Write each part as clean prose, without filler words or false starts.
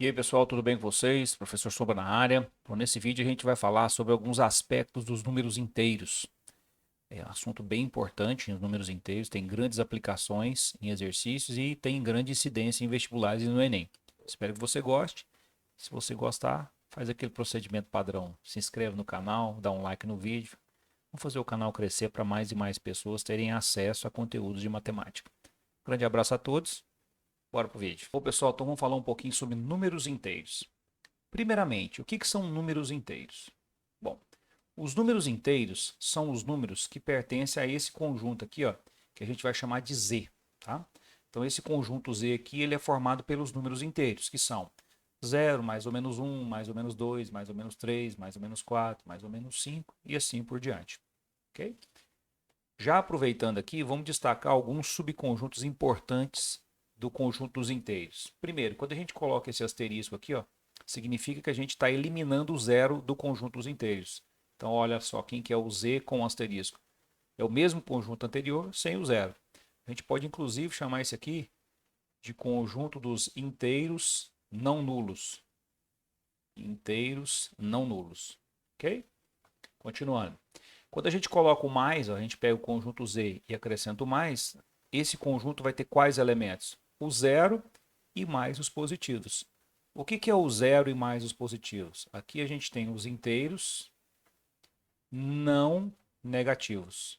E aí, pessoal, tudo bem com vocês? Professor Sombra na área. Bom, nesse vídeo a gente vai falar sobre alguns aspectos dos números inteiros. É um assunto bem importante nos números inteiros, tem grandes aplicações em exercícios e tem grande incidência em vestibulares e no Enem. Espero que você goste. Se você gostar, faz aquele procedimento padrão. Se inscreve no canal, dá um like no vídeo. Vamos fazer o canal crescer para mais e mais pessoas terem acesso a conteúdos de matemática. Grande abraço a todos. Bora pro vídeo. Bom, pessoal, então vamos falar um pouquinho sobre números inteiros. Primeiramente, o que são números inteiros? Bom, os números inteiros são os números que pertencem a esse conjunto aqui, ó, que a gente vai chamar de Z, tá? Então, esse conjunto Z aqui, ele é formado pelos números inteiros, que são 0, mais ou menos 1, mais ou menos 2, mais ou menos 3, mais ou menos 4, mais ou menos 5 e assim por diante, ok? Já aproveitando aqui, vamos destacar alguns subconjuntos importantes do conjunto dos inteiros. Primeiro, quando a gente coloca esse asterisco aqui, ó, significa que a gente está eliminando o zero do conjunto dos inteiros. Então, olha só, quem que é o z com o asterisco? É o mesmo conjunto anterior sem o zero. A gente pode, inclusive, chamar esse aqui de conjunto dos inteiros não nulos. Inteiros não nulos. Ok? Continuando. Quando a gente coloca o mais, ó, a gente pega o conjunto z e acrescenta o mais, esse conjunto vai ter quais elementos? O zero e mais os positivos. O que é o zero e mais os positivos? Aqui a gente tem os inteiros não negativos.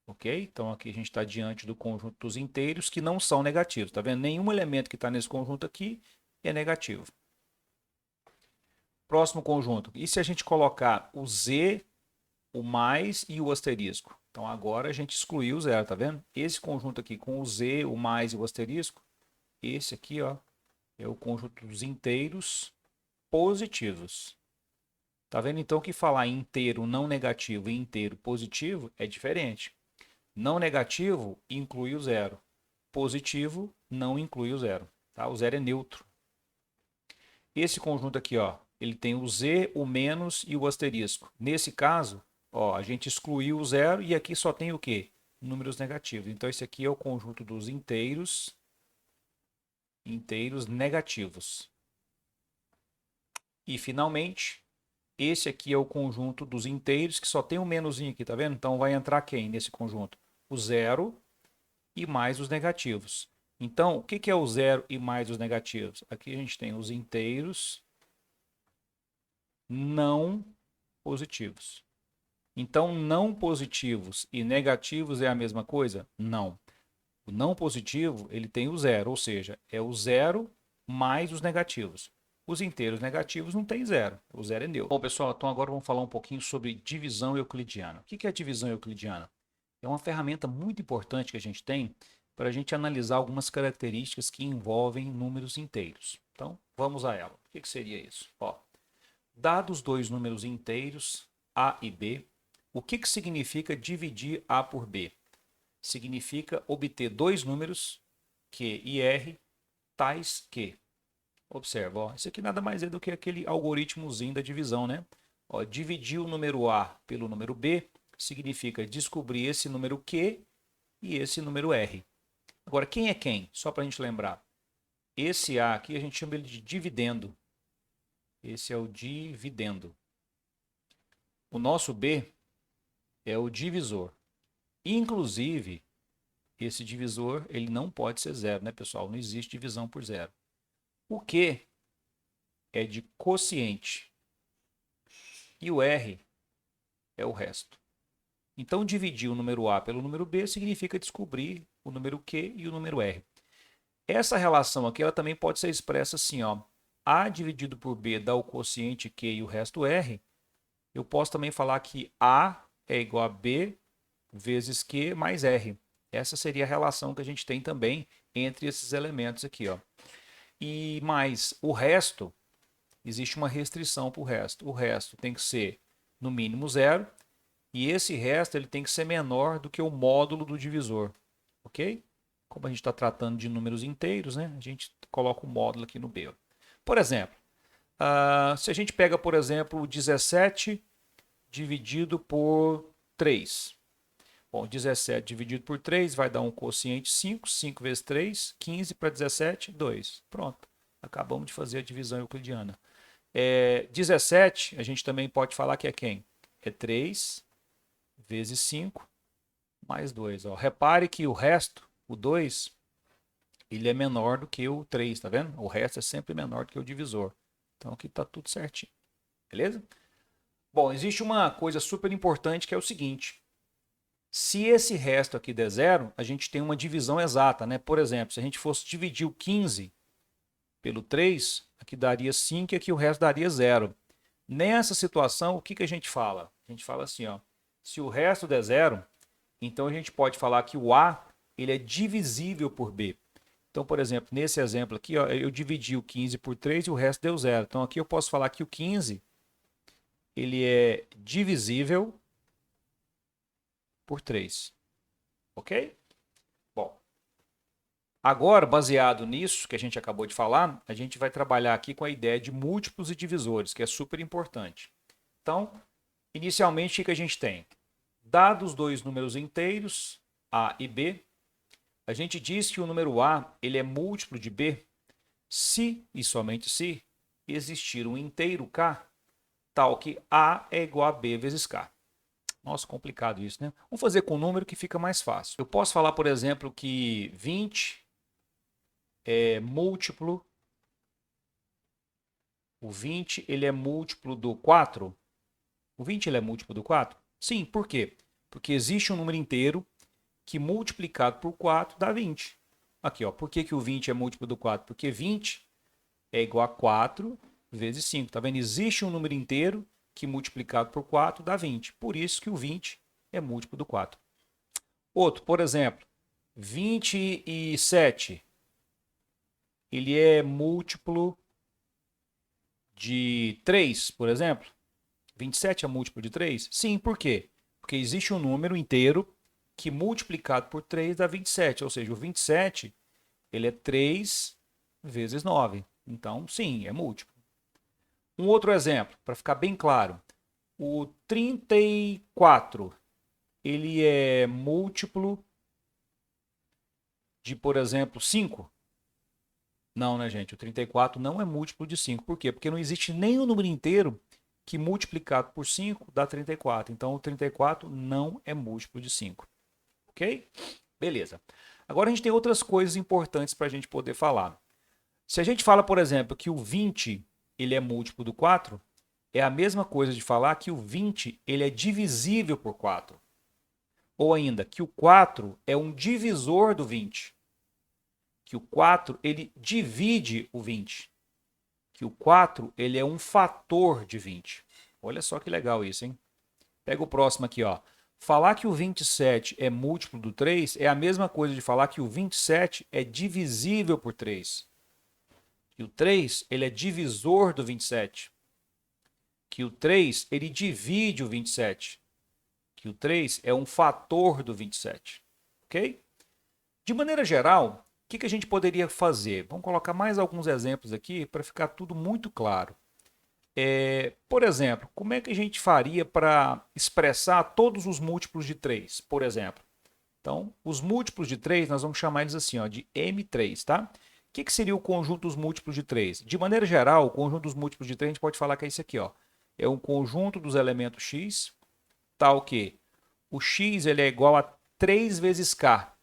Ok? Então aqui a gente está diante do conjunto dos inteiros que não são negativos. Está vendo? Nenhum elemento que está nesse conjunto aqui é negativo. Próximo conjunto. E se a gente colocar o z, o mais e o asterisco? Então agora a gente excluiu o zero, tá vendo? Esse conjunto aqui com o z, o mais e o asterisco, esse aqui, ó, é o conjunto dos inteiros positivos. Tá vendo então que falar em inteiro não negativo e inteiro positivo é diferente. Não negativo inclui o zero. Positivo não inclui o zero. Tá? O zero é neutro. Esse conjunto aqui, ó, ele tem o z, o menos e o asterisco. Nesse caso, ó, a gente excluiu o zero e aqui só tem o quê? Números negativos. Então esse aqui é o conjunto dos inteiros negativos. E finalmente, esse aqui é o conjunto dos inteiros que só tem um menuzinho aqui, tá vendo? Então vai entrar quem nesse conjunto? O zero e mais os negativos. Então, o que é o zero e mais os negativos? Aqui a gente tem os inteiros não positivos. Então, não positivos e negativos é a mesma coisa? Não. O não positivo, ele tem o zero, ou seja, é o zero mais os negativos. Os inteiros negativos não tem zero, o zero é neutro. Bom, pessoal, então agora vamos falar um pouquinho sobre divisão euclidiana. O que é a divisão euclidiana? É uma ferramenta muito importante que a gente tem para a gente analisar algumas características que envolvem números inteiros. Então, vamos a ela. O que seria isso? Ó, dados dois números inteiros, A e B, o que significa dividir A por B? Significa obter dois números, Q e R, tais que. Observa, ó, isso aqui nada mais é do que aquele algoritmozinho da divisão, né? Ó, dividir o número A pelo número B significa descobrir esse número Q e esse número R. Agora, quem é quem? Só para a gente lembrar. Esse A aqui a gente chama ele de dividendo. Esse é o dividendo. O nosso B é o divisor. Inclusive, esse divisor ele não pode ser zero, né, pessoal? Não existe divisão por zero. O Q é de quociente e o R é o resto. Então, dividir o número A pelo número B significa descobrir o número Q e o número R. Essa relação aqui ela também pode ser expressa assim, ó. A dividido por B dá o quociente Q e o resto R. Eu posso também falar que A é igual a B vezes Q mais R. Essa seria a relação que a gente tem também entre esses elementos aqui, ó. E mais o resto, existe uma restrição para o resto. O resto tem que ser no mínimo zero e esse resto ele tem que ser menor do que o módulo do divisor, ok? Como a gente está tratando de números inteiros, né? A gente coloca o módulo aqui no B. Por exemplo, se a gente pega, por exemplo, 17 dividido por 3. Bom, 17 dividido por 3 vai dar um quociente 5. 5 vezes 3, 15 para 17, 2. Pronto. Acabamos de fazer a divisão euclidiana. 17, a gente também pode falar que é quem? É 3 vezes 5 mais 2. Ó. Repare que o resto, o 2, ele é menor do que o 3, tá vendo? O resto é sempre menor do que o divisor. Então aqui está tudo certinho. Beleza? Bom, existe uma coisa super importante que é o seguinte. Se esse resto aqui der zero, a gente tem uma divisão exata, né? Por exemplo, se a gente fosse dividir o 15 pelo 3, aqui daria 5 e aqui o resto daria 0. Nessa situação, o que a gente fala? A gente fala assim, ó, se o resto der 0, então a gente pode falar que o A ele é divisível por B. Então, por exemplo, nesse exemplo aqui, ó, eu dividi o 15 por 3 e o resto deu 0. Então aqui eu posso falar que o 15 ele é divisível por 3. Ok? Bom, agora, baseado nisso que a gente acabou de falar, a gente vai trabalhar aqui com a ideia de múltiplos e divisores, que é super importante. Então, inicialmente, o que a gente tem? Dados dois números inteiros, A e B, a gente diz que o número A ele é múltiplo de B se, e somente se, existir um inteiro K, tal que A é igual a B vezes K. Nossa, complicado isso, né? Vamos fazer com um número que fica mais fácil. Eu posso falar, por exemplo, que 20 é múltiplo. O 20 ele é múltiplo do 4? O 20 ele é múltiplo do 4? Sim, por quê? Porque existe um número inteiro que multiplicado por 4 dá 20. Aqui, ó, por que o 20 é múltiplo do 4? Porque 20 é igual a 4 vezes 5. Tá vendo? Existe um número inteiro que multiplicado por 4 dá 20. Por isso que o 20 é múltiplo do 4. Outro, por exemplo, 27. Ele é múltiplo de 3, por exemplo. 27 é múltiplo de 3? Sim, por quê? Porque existe um número inteiro que multiplicado por 3 dá 27. Ou seja, o 27 ele é 3 vezes 9. Então, sim, é múltiplo. Um outro exemplo, para ficar bem claro. O 34 ele é múltiplo de, por exemplo, 5? Não, né, gente? O 34 não é múltiplo de 5. Por quê? Porque não existe nenhum número inteiro que multiplicado por 5 dá 34. Então, o 34 não é múltiplo de 5. Ok? Beleza. Agora a gente tem outras coisas importantes para a gente poder falar. Se a gente fala, por exemplo, que o 20 ele é múltiplo do 4, é a mesma coisa de falar que o 20 ele é divisível por 4. Ou ainda, que o 4 é um divisor do 20. Que o 4 ele divide o 20. Que o 4 ele é um fator de 20. Olha só que legal isso, hein? Pega o próximo aqui, ó. Falar que o 27 é múltiplo do 3 é a mesma coisa de falar que o 27 é divisível por 3. Que o 3 ele é divisor do 27. Que o 3 ele divide o 27. Que o 3 é um fator do 27. Ok? De maneira geral, o que a gente poderia fazer? Vamos colocar mais alguns exemplos aqui para ficar tudo muito claro. Por exemplo, como é que a gente faria para expressar todos os múltiplos de 3, por exemplo? Então, os múltiplos de 3, nós vamos chamar eles assim, ó, de M3, tá? O que seria o conjunto dos múltiplos de 3? De maneira geral, o conjunto dos múltiplos de 3, a gente pode falar que é isso aqui, ó. É um conjunto dos elementos x, tal que o x ele é igual a 3 vezes k,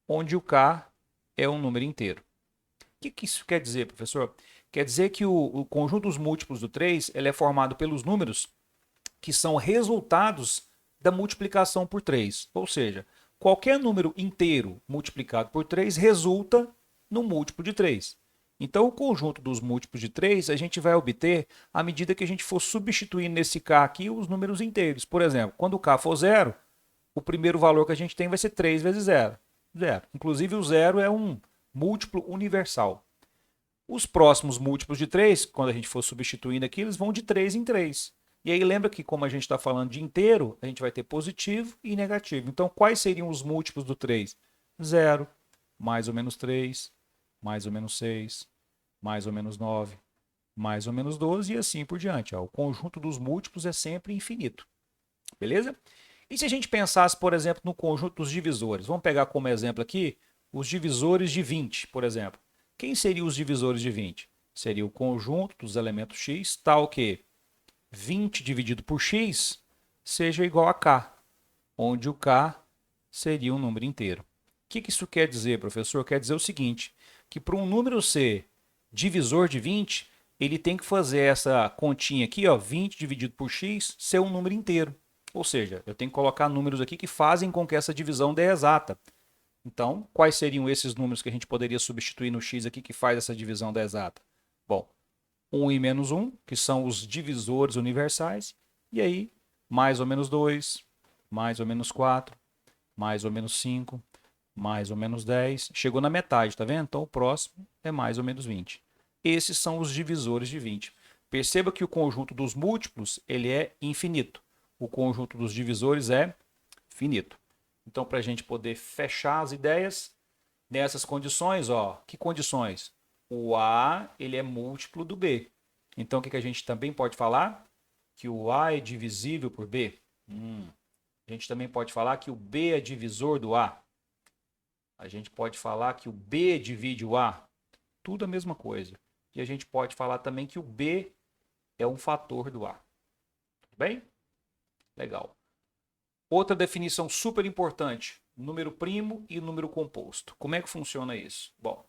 onde o k é um número inteiro. O que isso quer dizer, professor? Quer dizer que o conjunto dos múltiplos do 3 ele é formado pelos números que são resultados da multiplicação por 3. Ou seja, qualquer número inteiro multiplicado por 3 resulta no múltiplo de 3. Então, o conjunto dos múltiplos de 3 a gente vai obter à medida que a gente for substituindo nesse k aqui os números inteiros. Por exemplo, quando o k for 0, o primeiro valor que a gente tem vai ser 3 vezes 0. 0. Inclusive, o 0 é um múltiplo universal. Os próximos múltiplos de 3, quando a gente for substituindo aqui, eles vão de 3 em 3. E aí lembra que como a gente está falando de inteiro, a gente vai ter positivo e negativo. Então, quais seriam os múltiplos do 3? 0, mais ou menos 3, mais ou menos 6, mais ou menos 9, mais ou menos 12 e assim por diante. Ó. O conjunto dos múltiplos é sempre infinito. Beleza? E se a gente pensasse, por exemplo, no conjunto dos divisores? Vamos pegar como exemplo aqui os divisores de 20, por exemplo. Quem seriam os divisores de 20? seria o conjunto dos elementos x, tal que 20 dividido por x seja igual a k, onde o k seria um número inteiro. O que isso quer dizer, professor? Quer dizer o seguinte, que para um número ser divisor de 20, ele tem que fazer essa continha aqui, ó, 20 dividido por x, ser um número inteiro. Ou seja, eu tenho que colocar números aqui que fazem com que essa divisão dê exata. Então, quais seriam esses números que a gente poderia substituir no x aqui que faz essa divisão da exata? Bom, 1 e menos 1, que são os divisores universais, e aí mais ou menos 2, mais ou menos 4, mais ou menos 5, mais ou menos 10. Chegou na metade, tá vendo? Então o próximo é mais ou menos 20. Esses são os divisores de 20. Perceba que o conjunto dos múltiplos ele é infinito. O conjunto dos divisores é finito. Então, para a gente poder fechar as ideias, nessas condições, ó, que condições? O A ele é múltiplo do B. Então, o que a gente também pode falar? Que o A é divisível por B. A gente também pode falar que o B é divisor do A. A gente pode falar que o B divide o A. Tudo a mesma coisa. E a gente pode falar também que o B é um fator do A. Tudo bem? Legal. Outra definição super importante, número primo e número composto. Como é que funciona isso? Bom,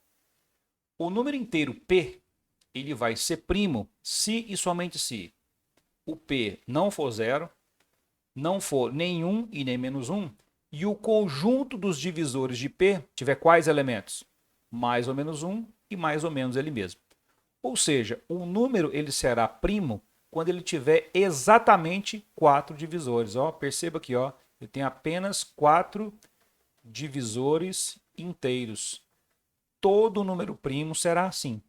o número inteiro P, ele vai ser primo se e somente se o P não for zero, não for nem 1 e nem menos 1, e o conjunto dos divisores de P tiver quais elementos? Mais ou menos 1 e mais ou menos ele mesmo. Ou seja, um número ele será primo quando ele tiver exatamente 4 divisores. Ó, perceba aqui, ó, ele tem apenas 4 divisores inteiros. Todo número primo será assim.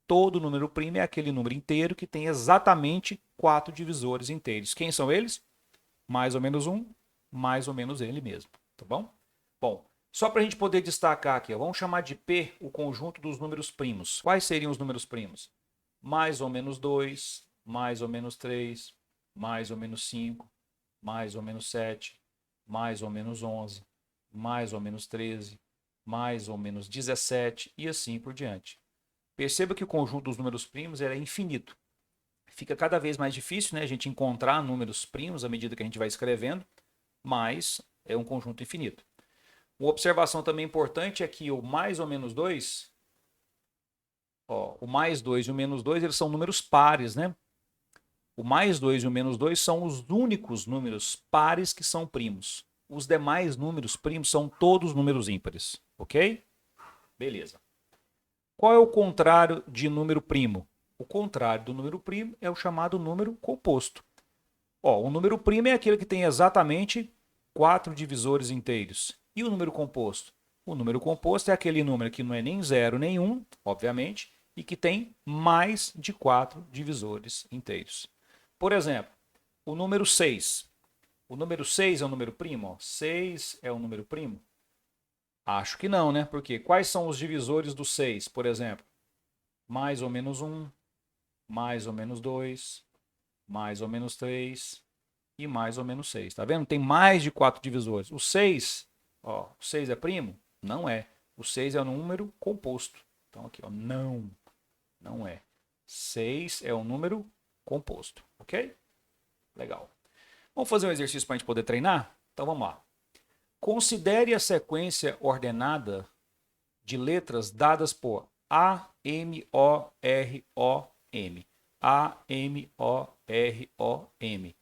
Todo número primo é aquele número inteiro que tem exatamente 4 divisores inteiros. Quem são eles? Mais ou menos 1, mais ou menos ele mesmo. Tá bom? Bom, só para a gente poder destacar aqui, ó, vamos chamar de P o conjunto dos números primos. Quais seriam os números primos? Mais ou menos 2, mais ou menos 3, mais ou menos 5, mais ou menos 7, mais ou menos 11, mais ou menos 13, mais ou menos 17 e assim por diante. Perceba que o conjunto dos números primos é infinito. Fica cada vez mais difícil, né, a gente encontrar números primos à medida que a gente vai escrevendo, mas é um conjunto infinito. Uma observação também importante é que o mais ou menos 2, ó, o mais 2 e o menos 2 eles são números pares, né? O mais 2 e o menos 2 são os únicos números pares que são primos. Os demais números primos são todos números ímpares, ok? Beleza. Qual é o contrário de número primo? O contrário do número primo é o chamado número composto. Ó, o número primo é aquele que tem exatamente 4 divisores inteiros. E o número composto? O número composto é aquele número que não é nem 0 nem 1, obviamente, e que tem mais de 4 divisores inteiros. Por exemplo, o número 6. O número 6 é um número primo? Ó. 6 é um número primo? Acho que não, né? Porque quais são os divisores do 6, por exemplo? Mais ou menos 1, mais ou menos 2, mais ou menos 3 e mais ou menos 6. Tá vendo? Tem mais de 4 divisores. O 6, ó, o 6 é primo? Não é. O 6 é um número composto. Então aqui, ó, não é. 6 é um número composto, ok? Legal. Vamos fazer um exercício para a gente poder treinar? Então vamos lá. Considere a sequência ordenada de letras dadas por A, M, O, R, O, M. A, M, O, R, O, M.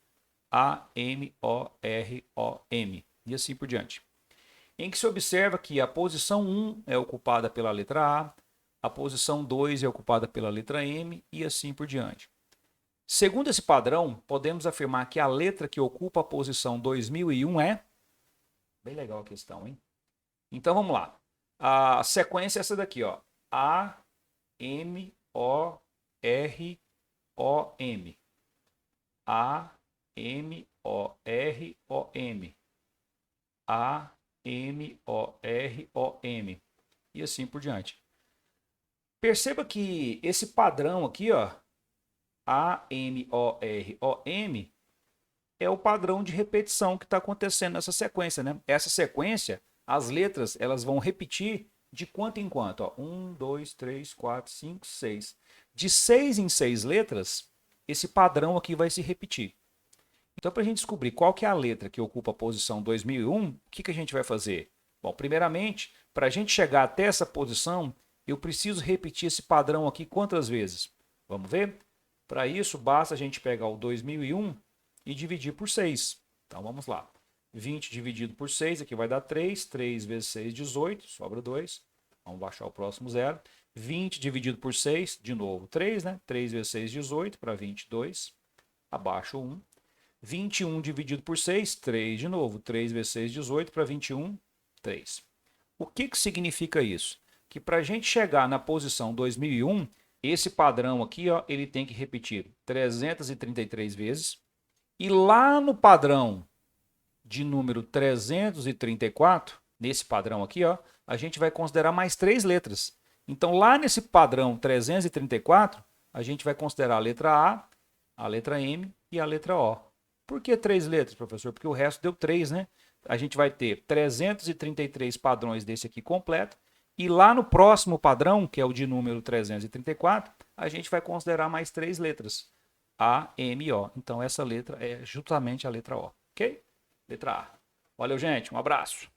A, M, O, R, O, M. E assim por diante. Em que se observa que a posição 1 é ocupada pela letra a posição 2 é ocupada pela letra M e assim por diante. Segundo esse padrão, podemos afirmar que a letra que ocupa a posição 2001 é... Bem legal a questão, hein? Então vamos lá. A sequência é essa daqui, ó. A, M, O, R, O, M. A, M, O, R, O, M. A, M, O, R, O, M. E assim por diante. Perceba que esse padrão aqui, ó, A, M, O, R, O, M, é o padrão de repetição que está acontecendo nessa sequência, né? Essa sequência, as letras, elas vão repetir de quanto em quanto? Ó, 1, 2, 3, 4, 5, 6. De 6 em 6 letras, esse padrão aqui vai se repetir. Então, para a gente descobrir qual que é a letra que ocupa a posição 2001, o que, que a gente vai fazer? Bom, primeiramente, para a gente chegar até essa posição, eu preciso repetir esse padrão aqui quantas vezes? Vamos ver? Para isso, basta a gente pegar o 2001 e dividir por 6. Então, vamos lá. 20 dividido por 6, aqui vai dar 3. 3 vezes 6, 18. Sobra 2. Vamos baixar o próximo zero. 20 dividido por 6, de novo 3, né? 3 vezes 6, 18. Para 22. Abaixo 1. 21 dividido por 6, 3 de novo. 3 vezes 6, 18. Para 21, 3. O que, que significa isso? Que para a gente chegar na posição 2001, esse padrão aqui, ó, ele tem que repetir 333 vezes. E lá no padrão de número 334, nesse padrão aqui, ó, a gente vai considerar mais 3 letras. Então, lá nesse padrão 334, a gente vai considerar a letra M e a letra O. Por que 3 letras, professor? Porque o resto deu 3, né? A gente vai ter 333 padrões desse aqui completo. E lá no próximo padrão, que é o de número 334, a gente vai considerar mais 3 letras. A, M, O. Então, essa letra é justamente a letra O. Ok? Letra A. Valeu, gente. Um abraço.